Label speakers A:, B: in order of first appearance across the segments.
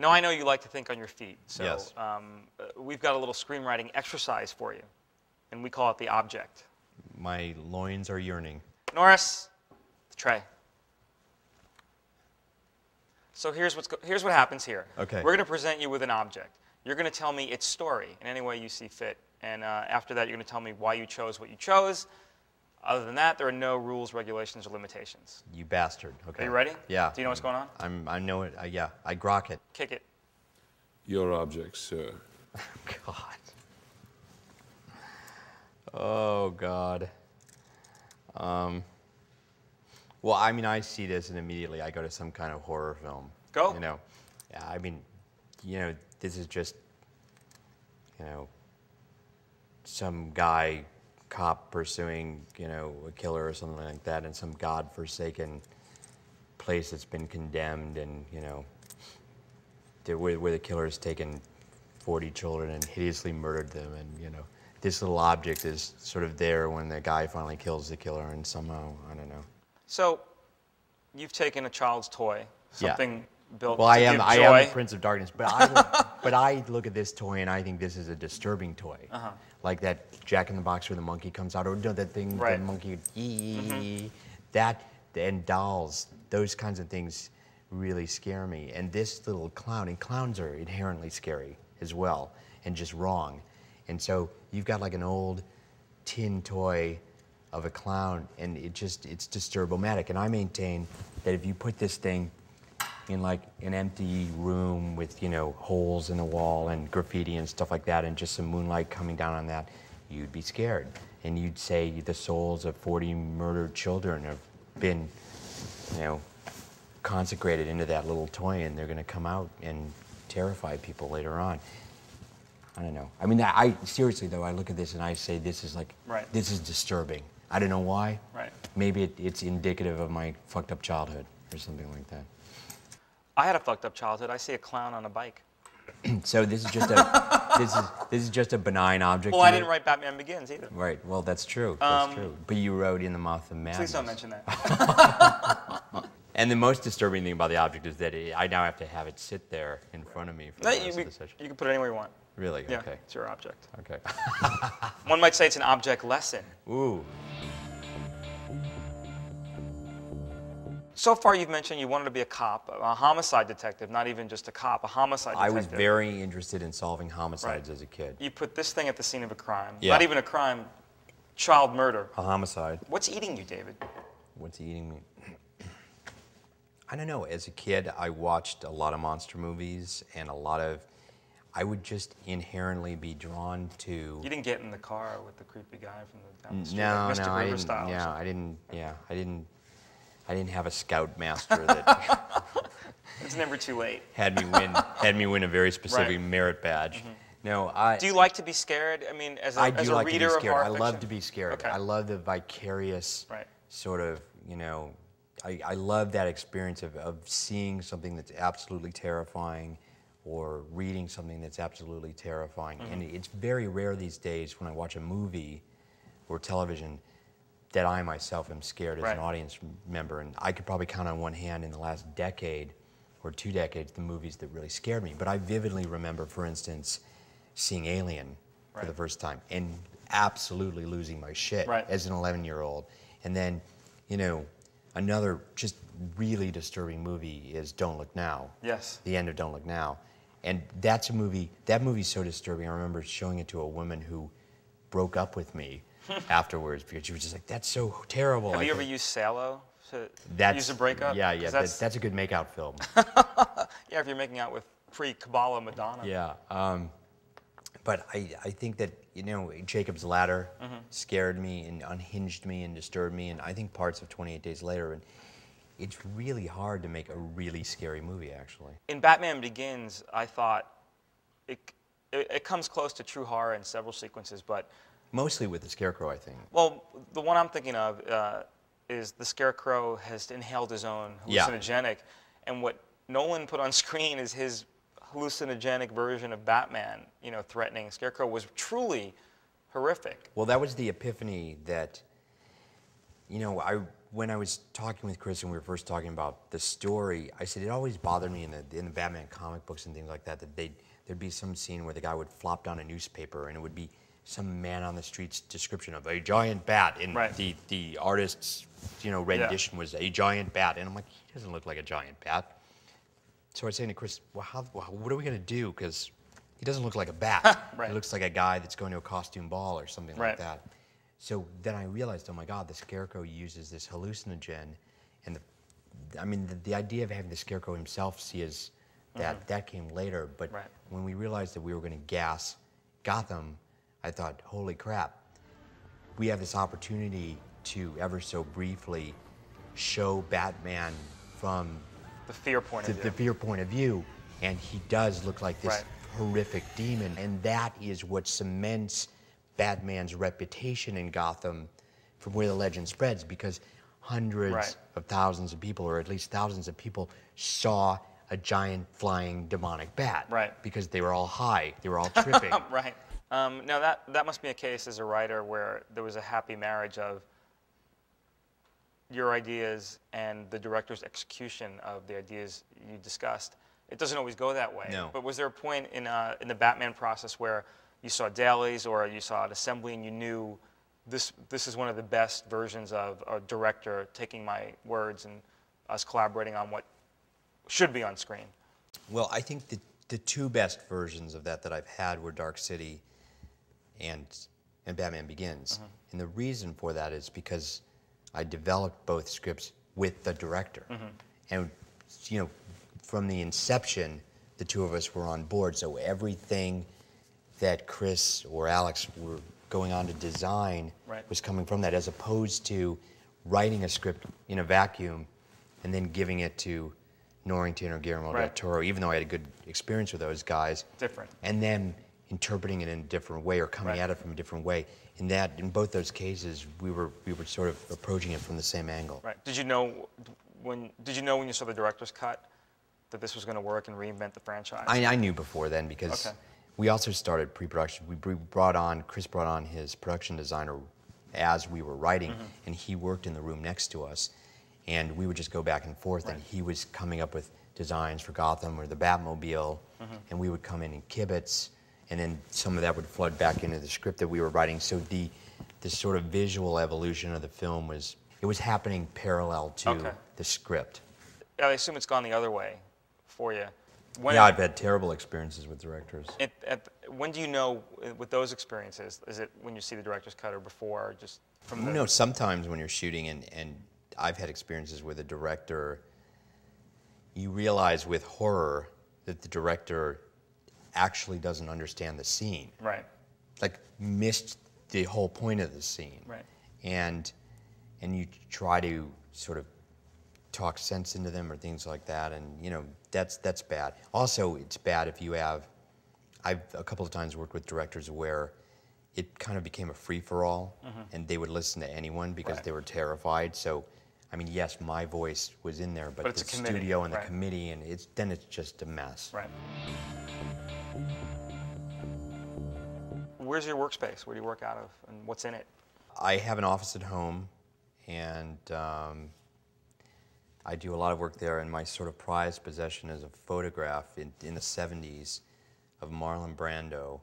A: Now, I know you like to think on your feet, so
B: Yes.
A: We've got a little screenwriting exercise for you, and we call it the object.
B: My loins are yearning.
A: Norris, the tray. So here's what happens here.
B: Okay.
A: We're going to present you with an object. You're going to tell me its story in any way you see fit, and after that, you're going to tell me why you chose what you chose. Other than that, there are no rules, regulations, or limitations.
B: You bastard. Okay.
A: Are you ready?
B: Yeah.
A: Do you know what's going on?
B: I know it. Yeah. I grok it.
A: Kick it.
C: Your object, sir.
B: God. Oh, God. Well, I mean, I see this and immediately I go to some kind of horror film.
A: Go.
B: You know, yeah, I mean, you know, this is just, you know, some guy, cop pursuing, you know, a killer or something like that in some godforsaken place that's been condemned and, you know, where the killer's taken 40 children and hideously murdered them, and, you know, this little object is sort of there when the guy finally kills the killer, and somehow, I don't know.
A: So, you've taken a child's toy, something built
B: Well,
A: to
B: I am
A: joy.
B: the Prince of Darkness, but I look at this toy and I think this is a disturbing toy. Like that Jack in the Box where the monkey comes out, or no, that thing,
A: Right.
B: the monkey, that, and dolls, those kinds of things really scare me. And this little clown, and clowns are inherently scary as well, and just wrong. And so you've got like an old tin toy of a clown, and it's disturbomatic. And I maintain that if you put this thing in like an empty room with, you know, holes in the wall and graffiti and stuff like that, and just some moonlight coming down on that, you'd be scared. And you'd say the souls of 40 murdered children have been, you know, consecrated into that little toy, and they're going to come out and terrify people later on. I don't know. I mean, I seriously though, I look at this and I say this is like, this is disturbing. I don't know why.
A: Right.
B: Maybe it's indicative of my fucked up childhood or something like that.
A: I had a fucked up childhood. I see a clown on a bike.
B: So this is just a this is just a benign object.
A: Well, I didn't write Batman Begins either.
B: Right. Well, that's true. That's true. But you wrote In the Mouth of Madness.
A: Please don't mention that.
B: And the most disturbing thing about the object is that I now have to have it sit there in front of me for the rest of the session.
A: You can put it anywhere you want.
B: Really?
A: Yeah,
B: Okay.
A: it's your object.
B: Okay.
A: One might say it's an object lesson.
B: Ooh.
A: So far, you've mentioned you wanted to be a cop, a homicide detective, not even just a cop, a homicide detective.
B: I was very interested in solving homicides as a kid.
A: You put this thing at the scene of a crime.
B: Yeah.
A: Not even a crime, child murder.
B: A homicide.
A: What's eating you, David?
B: What's eating me? I don't know. As a kid, I watched a lot of monster movies and a lot of... I would just inherently be drawn to...
A: You didn't get in the car with the creepy guy from down the street,
B: No,
A: like Mr.
B: no,
A: River
B: I didn't.
A: style.
B: Yeah, I didn't have a scoutmaster that
A: It's never too late.
B: had me win a very specific merit badge. No,
A: Do you like to be scared? I mean, as a
B: I do like to
A: reader
B: be
A: of
B: scared.
A: horror
B: I
A: fiction?
B: love to be scared.
A: Okay.
B: I love the vicarious sort of, you know, I love that experience of seeing something that's absolutely terrifying or reading something that's absolutely terrifying. And it's very rare these days when I watch a movie or television that I myself am scared as an audience member. And I could probably count on one hand in the last decade or 2 decades the movies that really scared me. But I vividly remember, for instance, seeing Alien for the first time and absolutely losing my shit as an 11-year-old. And then, you know, another just really disturbing movie is Don't Look Now.
A: Yes.
B: The end of Don't Look Now. And that's a movie, that movie's so disturbing. I remember showing it to a woman who broke up with me afterwards because she was just like, that's so terrible.
A: Have you ever used Salo to use a breakup?
B: Yeah, yeah, that's a good makeout film.
A: Yeah, if you're making out with pre-Kabbalah Madonna.
B: Yeah, but I think that, you know, Jacob's Ladder scared me and unhinged me and disturbed me, and I think parts of 28 Days Later. And it's really hard to make a really scary movie, actually.
A: In Batman Begins, I thought it comes close to true horror in several sequences, but...
B: Mostly with the Scarecrow, I think.
A: Well, the one I'm thinking of is the Scarecrow has inhaled his own hallucinogenic, and what Nolan put on screen is his hallucinogenic version of Batman, you know, threatening Scarecrow was truly horrific.
B: Well, that was the epiphany that You know, when I was talking with Chris and we were first talking about the story, I said it always bothered me in the Batman comic books and things like that there'd be some scene where the guy would flop down a newspaper and it would be some man on the street's description of a giant bat, and the artist's rendition was a giant bat, and I'm like, he doesn't look like a giant bat. So I was saying to Chris, well, what are we gonna do? Because he doesn't look like a bat. He looks like a guy that's going to a costume ball or something like that. So then I realized, oh my God, the Scarecrow uses this hallucinogen, and the idea of having the Scarecrow himself see as that came later. But when we realized that we were going to gas Gotham, I thought, holy crap, we have this opportunity to ever so briefly show Batman from
A: the fear point of view.
B: The fear point of view, and he does look like this horrific demon, and that is what cements Batman's reputation in Gotham from where the legend spreads, because hundreds of thousands of people, or at least thousands of people, saw a giant flying demonic bat. Because they were all high, they were all tripping.
A: Now that must be a case as a writer where there was a happy marriage of your ideas and the director's execution of the ideas you discussed. It doesn't always go that way.
B: No.
A: But was there a point in the Batman process where you saw dailies or you saw an assembly and you knew this is one of the best versions of a director taking my words and us collaborating on what should be on screen?
B: Well, I think the two best versions of that I've had were Dark City and Batman Begins. And the reason for that is because I developed both scripts with the director. And from the inception, the two of us were on board, so everything that Chris or Alex were going on to design was coming from that, as opposed to writing a script in a vacuum and then giving it to Norrington or Guillermo del Toro, even though I had a good experience with those guys. And then interpreting it in a different way or coming at it from a different way. In both those cases, we were sort of approaching it from the same angle.
A: Did you know when you saw the director's cut that this was going to work and reinvent the franchise?
B: I knew before then, because we also started pre-production. Chris brought on his production designer as we were writing, and he worked in the room next to us, and we would just go back and forth, and he was coming up with designs for Gotham or the Batmobile, and we would come in and kibitz, and then some of that would flood back into the script that we were writing. So the sort of visual evolution of the film was happening parallel to the script.
A: I assume it's gone the other way for you.
B: I've had terrible experiences with directors.
A: When do you know with those experiences? Is it when you see the director's cut or before, or just from the...
B: No, sometimes when you're shooting, and I've had experiences with a director, you realize with horror that the director actually doesn't understand the scene. Like, missed the whole point of the scene. And you try to sort of talk sense into them or things like that, and that's bad. Also, it's bad if you have, I've a couple of times worked with directors where it kind of became a free-for-all, and they would listen to anyone because they were terrified. So, I mean, yes, my voice was in there, but the studio and the committee, and then it's just a mess.
A: Where's your workspace? Where do you work out of, and what's in it?
B: I have an office at home, and I do a lot of work there, and my sort of prized possession is a photograph in the 70s of Marlon Brando,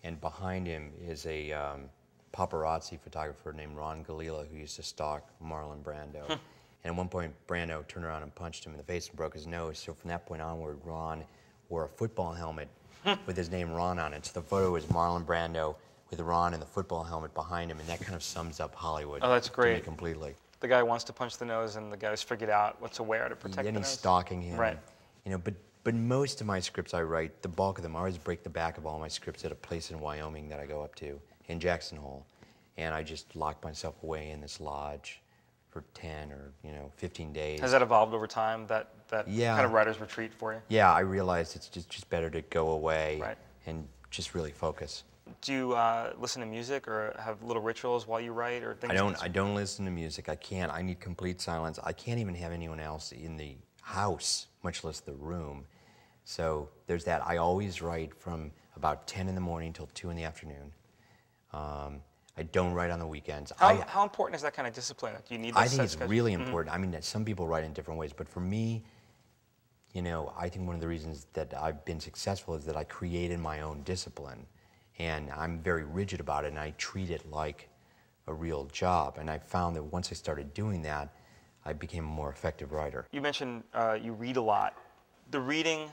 B: and behind him is a paparazzi photographer named Ron Galila, who used to stalk Marlon Brando. And at one point, Brando turned around and punched him in the face and broke his nose, so from that point onward, Ron wore a football helmet with his name Ron on it. So the photo is Marlon Brando with Ron and the football helmet behind him, and that kind of sums up Hollywood.
A: Oh, that's great.
B: To me completely.
A: The guy wants to punch the nose, and the guy's figured out what to wear to protect the nose.
B: And he's stalking him. But most of my scripts I write, the bulk of them, I always break the back of all my scripts at a place in Wyoming that I go up to, in Jackson Hole, and I just lock myself away in this lodge for 10 or 15 days.
A: Has that evolved over time? That kind of writer's retreat for you?
B: Yeah, I realized it's just better to go away and just really focus.
A: Do you listen to music or have little rituals while you write or things?
B: I don't listen to music. I can't. I need complete silence. I can't even have anyone else in the house, much less the room. So there's that. I always write from about 10 in the morning till 2 in the afternoon. I don't write on the weekends.
A: How important is that kind of discipline? Do you need that
B: I think
A: set
B: it's
A: schedule?
B: really important. I mean, some people write in different ways, but for me, you know, I think one of the reasons that I've been successful is that I created my own discipline, and I'm very rigid about it, and I treat it like a real job. And I found that once I started doing that, I became a more effective writer.
A: You mentioned you read a lot. The reading,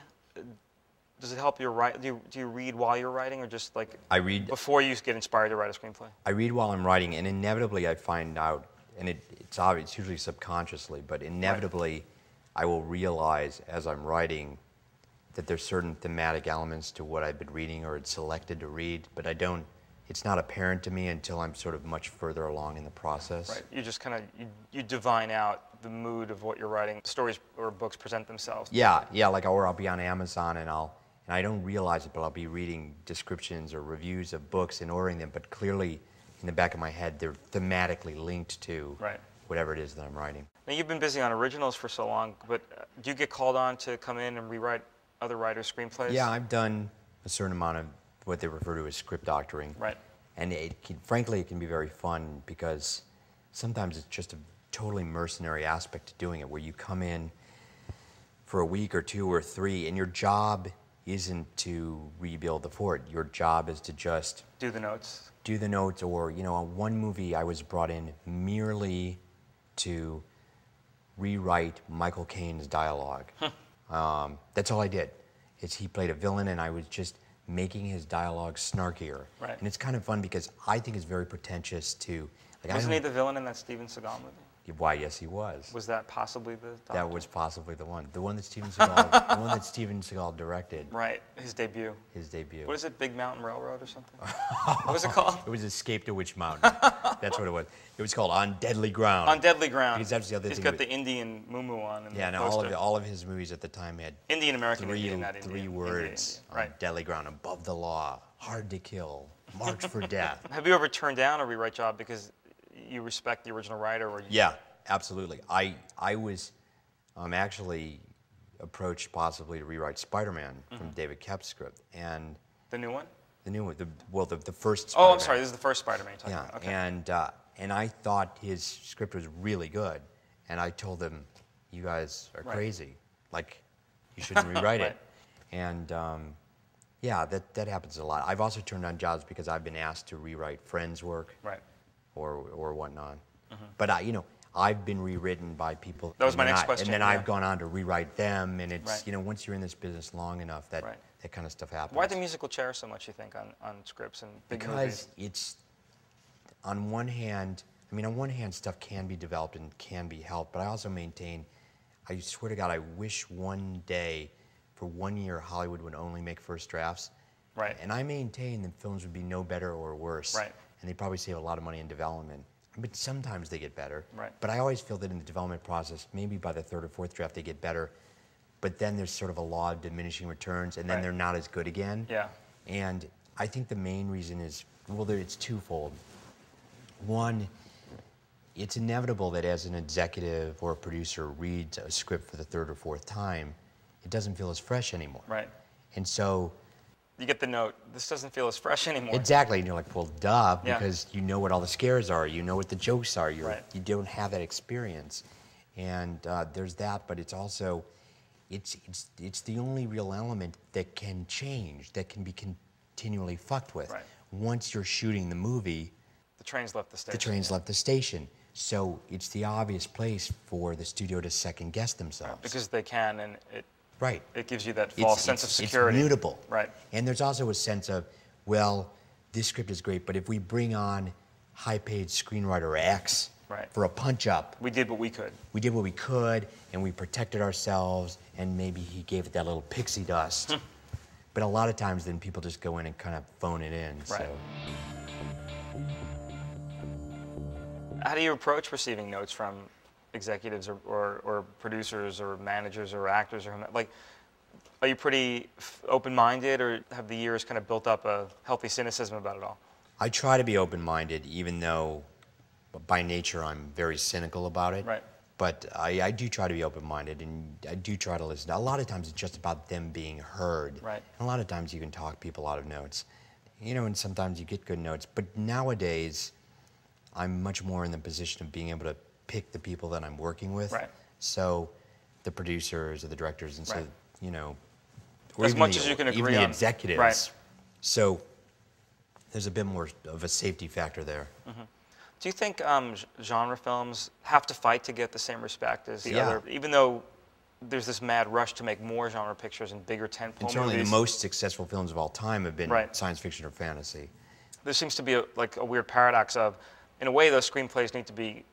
A: does it help your write? Do you read while you're writing, or just like
B: I read
A: before you get inspired to write a screenplay?
B: I read while I'm writing, and inevitably I find out, and it's obvious, it's usually subconsciously, but inevitably I will realize as I'm writing that there's certain thematic elements to what I've been reading or had selected to read, but it's not apparent to me until I'm sort of much further along in the process.
A: Right. You just kind of, you divine out the mood of what you're writing. Stories or books present themselves.
B: Yeah, like, or I'll be on Amazon and I don't realize it, but I'll be reading descriptions or reviews of books and ordering them, but clearly in the back of my head they're thematically linked to whatever it is that I'm writing.
A: Now you've been busy on originals for so long, but do you get called on to come in and rewrite other writers' screenplays?
B: Yeah, I've done a certain amount of what they refer to as script doctoring.
A: Right.
B: And frankly, it can be very fun because sometimes it's just a totally mercenary aspect to doing it, where you come in for a week or two or three, and your job isn't to rebuild the fort. Your job is to just
A: do the notes.
B: Do the notes, or, you know, on one movie I was brought in merely to rewrite Michael Caine's dialogue. That's all I did. He played a villain, and I was just making his dialogue snarkier.
A: Right.
B: And it's kind of fun because I think it's very pretentious to... Like,
A: Wasn't he the villain in that Steven Seagal movie?
B: Why, yes, he was.
A: Was that possibly the doctor?
B: That was possibly the one. The one that Steven Seagal, the one that Steven Seagal directed.
A: Right, his debut.
B: His debut.
A: What is it, Big Mountain Railroad or something? What was it called?
B: It was Escape to Witch Mountain. That's what it was. It was called On Deadly Ground.
A: On Deadly Ground.
B: Because that's the other
A: He's
B: thing.
A: Got the Indian moo on.
B: Yeah, and all of his movies at the time had
A: Indian American
B: three words.
A: Indian. Right.
B: On Deadly Ground, above the law, hard to kill, marked for death.
A: Have you ever turned down a rewrite job because you respect the original writer? Or
B: Yeah, absolutely. I was actually approached possibly to rewrite Spider-Man from David Koepp's script, and
A: the new one.
B: The new one, the first Spider-Man.
A: Oh, I'm sorry, this is the first Spider-Man you're talking about. Okay.
B: And I thought his script was really good, and I told him, "You guys are crazy. Like, you shouldn't rewrite it." And yeah, that happens a lot. I've also turned down jobs because I've been asked to rewrite friends' work, or whatnot. But I've been rewritten by people.
A: That was my next question.
B: And then I've gone on to rewrite them, and it's once you're in this business long enough, that kind of stuff happens.
A: Why the musical chair so much, you think, on scripts and big
B: movies?
A: Because
B: it's, on one hand, stuff can be developed and can be helped, but I also maintain, I swear to God, I wish one day, for 1 year, Hollywood would only make first drafts.
A: Right.
B: And I maintain that films would be no better or worse.
A: Right.
B: And they'd probably save a lot of money in development. But sometimes they get better.
A: Right.
B: But I always feel that in the development process, maybe by the third or fourth draft they get better, but then there's sort of a law of diminishing returns, and then they're not as good again.
A: Yeah.
B: And I think the main reason is, well, it's twofold. One, it's inevitable that as an executive or a producer reads a script for the third or fourth time, it doesn't feel as fresh anymore.
A: Right.
B: And so...
A: You get the note, this doesn't feel as fresh anymore.
B: Exactly, and you're like, well, duh, because you know what all the scares are, you know what the jokes are, you don't have that experience. And there's that, but it's also, it's the only real element that can change, that can be continually fucked with.
A: Right.
B: Once you're shooting the movie,
A: the train's left the station.
B: The train's left the station. So it's the obvious place for the studio to second guess themselves.
A: Right, because they can, and it gives you that false sense of
B: It's
A: security.
B: mutable.
A: Right.
B: And there's also a sense of, well, this script is great, but if we bring on high-paid screenwriter X for a punch-up.
A: We did what we could.
B: We did what we could, and we protected ourselves, and maybe he gave it that little pixie dust. But a lot of times then people just go in and kind of phone it in.
A: Right.
B: So.
A: How do you approach receiving notes from executives or producers or managers or actors, or like, are you pretty open-minded, or have the years kind of built up a healthy cynicism about it all?
B: I try to be open-minded, even though by nature I'm very cynical about it.
A: Right.
B: But I do try to be open-minded, and I do try to listen. A lot of times it's just about them being heard.
A: Right.
B: And a lot of times you can talk people out of notes. you know, and sometimes you get good notes. But nowadays, I'm much more in the position of being able to pick the people that I'm working with.
A: Right.
B: So the producers or the directors, and so,
A: Right.
B: you know, or
A: As
B: even
A: much
B: the,
A: as you can
B: even
A: agree
B: the
A: on.
B: executives.
A: Right.
B: So there's a bit more of a safety factor there.
A: Do you think genre films have to fight to get the same respect as the
B: Yeah.
A: other, even though there's this mad rush to make more genre pictures and bigger tentpole
B: And certainly
A: movies?
B: the most successful films of all time have been
A: Right.
B: science fiction or fantasy.
A: There seems to be a weird paradox of, in a way, those screenplays need to be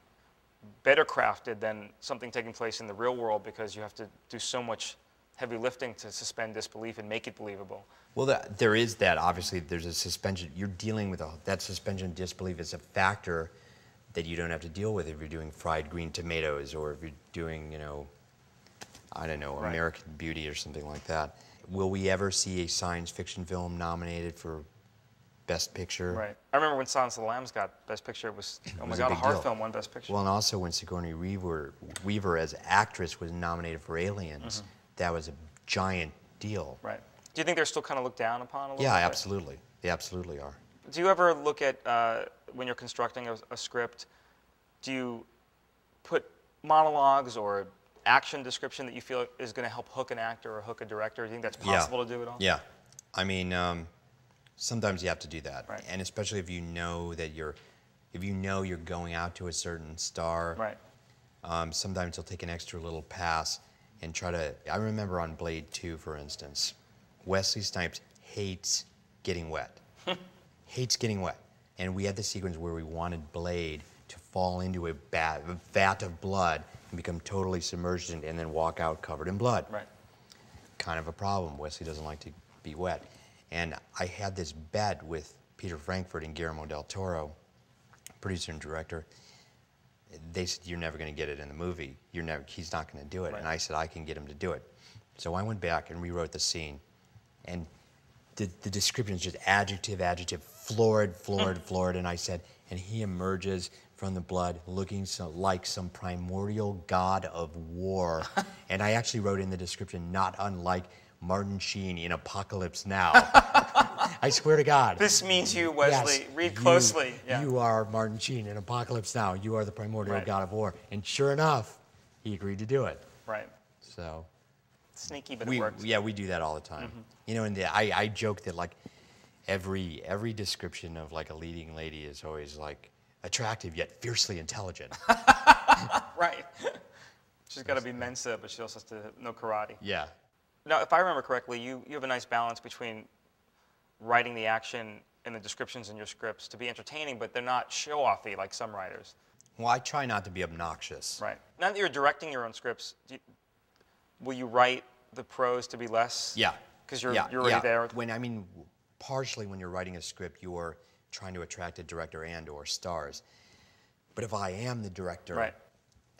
A: better crafted than something taking place in the real world because you have to do so much heavy lifting to suspend disbelief and make it believable.
B: Well, there is that. Obviously, there's a suspension. You're dealing with that suspension of disbelief is a factor that you don't have to deal with if you're doing fried green tomatoes or if you're doing, you know, I don't know,
A: Right.
B: American Beauty or something like that. Will we ever see a science fiction film nominated for Best Picture?
A: Right. I remember when Silence of the Lambs got Best Picture, it was, oh my
B: was a
A: God, a
B: big
A: horror
B: deal.
A: film won Best Picture.
B: Well, and also when Sigourney Weaver as actress was nominated for Aliens, that was a giant deal.
A: Right. Do you think they're still kind of looked down upon a little
B: Yeah,
A: bit?
B: absolutely. They absolutely are.
A: Do you ever look at, when you're constructing a script, do you put monologues or action description that you feel is going to help hook an actor or hook a director? Do you think that's possible to do at all?
B: Yeah. I mean, sometimes you have to do that.
A: Right.
B: And especially if you know that you're going out to a certain star.
A: Right.
B: Sometimes you'll take an extra little pass and try to. I remember on Blade 2, for instance, Wesley Snipes hates getting wet. Hates getting wet. And we had the sequence where we wanted Blade to fall into a vat of blood and become totally submerged in it and then walk out covered in blood.
A: Right.
B: Kind of a problem. Wesley doesn't like to be wet. And I had this bet with Peter Frankfurt and Guillermo del Toro, producer and director. They said, you're never going to get it in the movie. He's not going to do it.
A: Right.
B: And I said, I can get him to do it. So I went back and rewrote the scene. And the description is just adjective, florid. And I said, and he emerges from the blood looking like some primordial god of war. And I actually wrote in the description, not unlike Martin Sheen in Apocalypse Now. I swear to God.
A: This means you, Wesley.
B: Yes,
A: Read closely.
B: You are Martin Sheen in Apocalypse Now. You are the primordial
A: Right.
B: god of war. And sure enough, he agreed to do it.
A: Right.
B: So
A: Sneaky, but it works.
B: yeah, we do that all the time. You know, and I joke that like every description of like a leading lady is always like attractive yet fiercely intelligent.
A: Right. She's got to be Mensa, but she also has to know karate.
B: Yeah.
A: Now, if I remember correctly, you have a nice balance between writing the action and the descriptions in your scripts to be entertaining, but they're not show-offy like some writers.
B: Well, I try not to be obnoxious.
A: Right. Now that you're directing your own scripts, will you write the prose to be less?
B: Yeah.
A: Because you're already there.
B: Partially when you're writing a script, you're trying to attract a director and or stars. But if I am the director,
A: Right.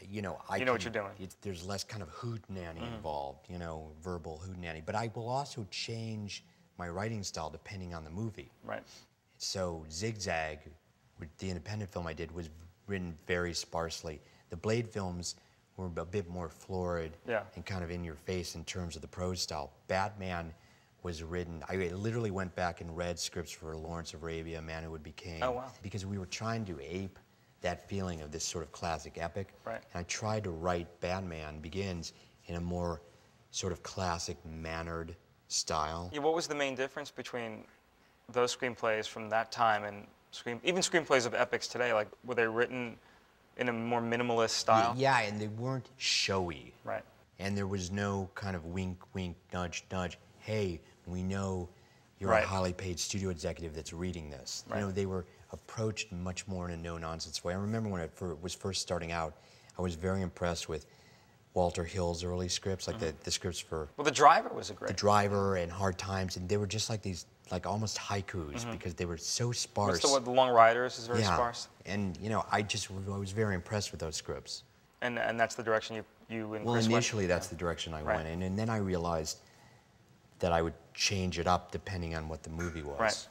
B: you know,
A: You know what you're doing.
B: There's less kind of hootenanny involved, you know, verbal hootenanny. But I will also change my writing style depending on the movie.
A: Right.
B: So Zigzag, with the independent film I did, was written very sparsely. The Blade films were a bit more florid and kind of in your face in terms of the prose style. Batman was written, I literally went back and read scripts for Lawrence of Arabia, Man Who Would Be King.
A: Oh, wow.
B: Because we were trying to ape that feeling of this sort of classic epic.
A: Right.
B: And I tried to write Batman Begins in a more sort of classic mannered style.
A: Yeah, what was the main difference between those screenplays from that time and even screenplays of epics today? Like, were they written in a more minimalist style?
B: Yeah, and they weren't showy.
A: Right.
B: And there was no kind of wink, wink, nudge, nudge. Hey, we know you're
A: Right.
B: a highly paid studio executive that's reading this.
A: Right.
B: You know, they were approached much more in a no-nonsense way. I remember when it was first starting out, I was very impressed with Walter Hill's early scripts, like the scripts for
A: Well, The Driver was a great.
B: The Driver and Hard Times, and they were just like these, like almost haikus because they were so sparse.
A: What's the Long Riders is very sparse.
B: And you know, I was very impressed with those scripts.
A: And that's the direction you and
B: Well,
A: Chris went?
B: initially that's the direction I went in, and then I realized that I would change it up depending on what the movie was.
A: Right.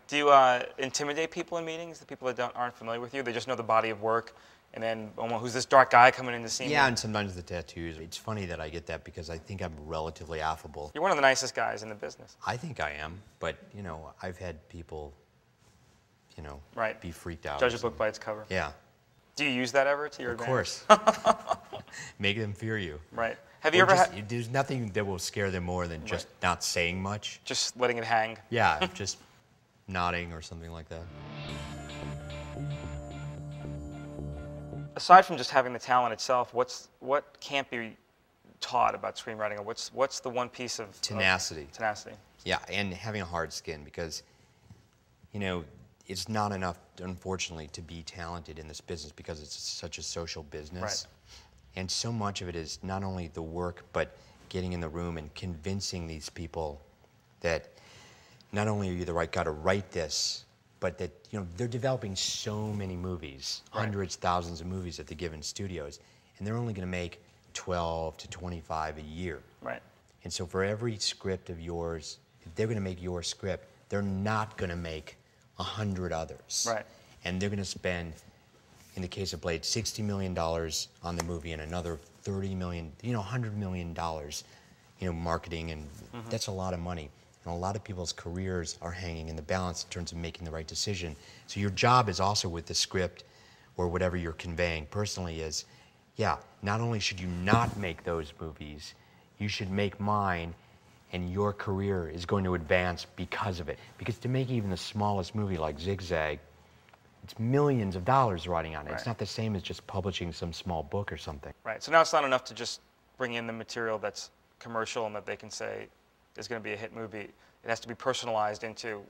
A: Do you intimidate people in meetings, the people that aren't familiar with you? They just know the body of work, And then, oh, well, who's this dark guy coming in to see me?
B: Yeah, and sometimes the tattoos. It's funny that I get that because I think I'm relatively affable.
A: You're one of the nicest guys in the business.
B: I think I am, but, you know, I've had people, you know,
A: Right.
B: be freaked out.
A: Judge a book by its cover.
B: Yeah.
A: Do you use that ever to your advantage?
B: Of course. Make them fear you.
A: Right. Have you ever had...
B: There's nothing that will scare them more than just not saying much.
A: Just letting it hang?
B: Yeah, just nodding or something like that.
A: Aside from just having the talent itself, what can't be taught about screenwriting? Or what's the one piece of...
B: Tenacity.
A: Tenacity.
B: Yeah, and having a hard skin because, you know, it's not enough, unfortunately, to be talented in this business because it's such a social business.
A: Right.
B: And so much of it is not only the work, but getting in the room and convincing these people that not only are you the right guy to write this, but that, you know, they're developing so many movies, hundreds, thousands of movies at the given studios, and they're only going to make 12 to 25 a year.
A: Right.
B: And so for every script of yours, if they're going to make your script, they're not going to make 100 others.
A: Right.
B: And they're going to spend, in the case of Blade, $60 million on the movie and another $30 million, you know, $100 million, you know, marketing, and that's a lot of money. And a lot of people's careers are hanging in the balance in terms of making the right decision. So your job is also with the script or whatever you're conveying personally is, yeah, not only should you not make those movies, you should make mine, and your career is going to advance because of it. Because to make even the smallest movie like Zigzag, it's millions of dollars riding on it. It's not the same as just publishing some small book or something.
A: Right. So now it's not enough to just bring in the material that's commercial and that they can say is going to be a hit movie. It has to be personalized into,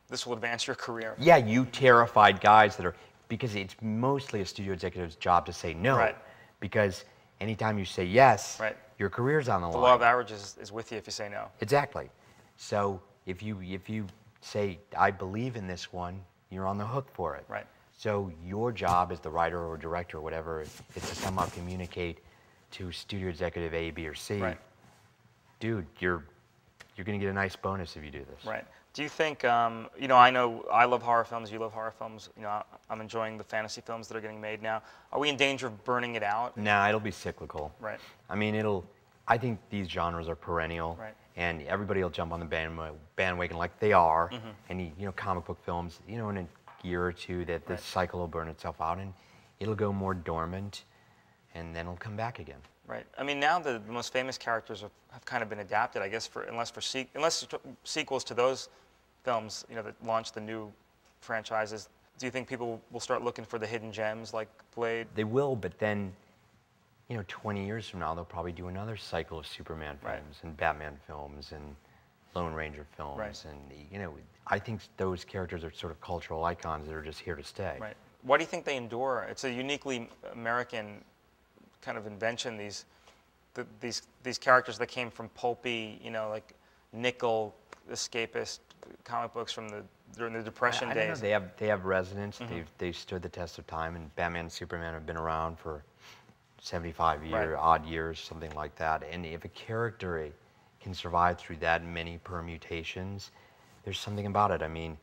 A: this will advance your career.
B: Yeah, you terrified guys that are, because it's mostly a studio executive's job to say no.
A: Right.
B: Because anytime you say yes,
A: Right.
B: your career's on the
A: The
B: line.
A: law of averages is with you if you say no.
B: Exactly. So if you say, I believe in this one, you're on the hook for it.
A: Right.
B: So your job as the writer or director or whatever is to somehow communicate to studio executive A, B, or C,
A: Right.
B: dude, you're going to get a nice bonus if you do this.
A: Right. Do you think, you know I love horror films, you love horror films, you know, I'm enjoying the fantasy films that are getting made now. Are we in danger of burning it out?
B: Nah, it'll be cyclical.
A: Right.
B: I mean, I think these genres are perennial.
A: Right.
B: And everybody will jump on the bandwagon like they are. And, you know, comic book films, you know, in a year or two that the cycle will burn itself out and it'll go more dormant and then it'll come back again.
A: Right. I mean, now the most famous characters have kind of been adapted, I guess, unless sequels to those films, you know, that launch the new franchises. Do you think people will start looking for the hidden gems like Blade?
B: They will, but then, you know, 20 years from now, they'll probably do another cycle of Superman films and Batman films and Lone Ranger films.
A: Right.
B: And, you know, I think those characters are sort of cultural icons that are just here to stay.
A: Right. Why do you think they endure? It's a uniquely American kind of invention, these characters that came from pulpy, you know, like nickel escapist comic books from during the Depression
B: I
A: days.
B: don't know. They have resonance. They've stood the test of time, and Batman and Superman have been around for 75 odd years, something like that. And if a character can survive through that many permutations, there's something about it. I mean,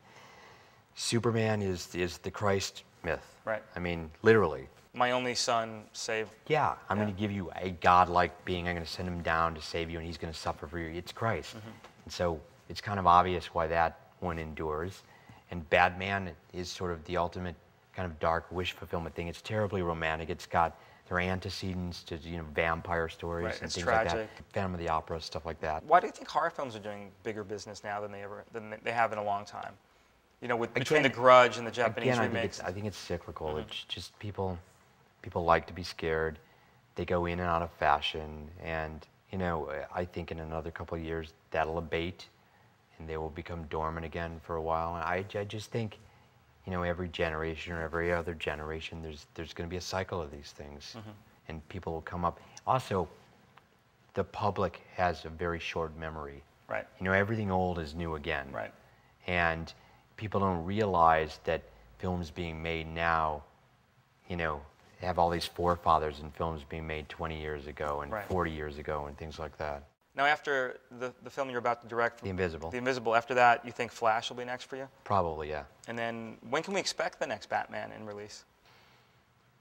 B: Superman is the Christ myth.
A: Right.
B: I mean, literally.
A: My only son saved.
B: Yeah, I'm going to give you a godlike being. I'm going to send him down to save you, and he's going to suffer for you. It's Christ. And so it's kind of obvious why that one endures. And Batman is sort of the ultimate kind of dark wish fulfillment thing. It's terribly romantic. It's got their antecedents to, you know, vampire stories and things like that. Phantom of the Opera, stuff like that.
A: Why do you think horror films are doing bigger business now than they have in a long time? You know, between The Grudge and the Japanese remakes.
B: I think it's cyclical. It's just people like to be scared. They go in and out of fashion, and you know, I think in another couple of years that'll abate, and they will become dormant again for a while. And I just think, you know, every generation or every other generation, there's going to be a cycle of these things, and people will come up. Also, the public has a very short memory.
A: Right.
B: You know, everything old is new again.
A: Right.
B: And people don't realize that films being made now, you know, have all these forefathers in films being made 20 years ago and 40 years ago and things like that.
A: Now, after the film you're about to direct,
B: The Invisible.
A: The Invisible, after that, you think Flash will be next for you?
B: Probably, yeah.
A: And then when can we expect the next Batman in release?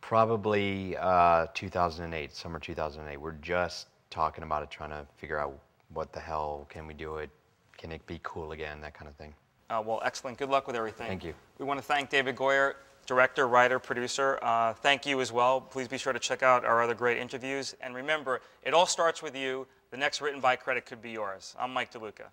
B: Probably 2008, summer 2008. We're just talking about it, trying to figure out what the hell, can we do it? Can it be cool again? That kind of thing.
A: Well, excellent. Good luck with everything.
B: Thank you.
A: We want to thank David Goyer, director, writer, producer. Thank you as well. Please be sure to check out our other great interviews. And remember, it all starts with you. The next written by credit could be yours. I'm Mike DeLuca.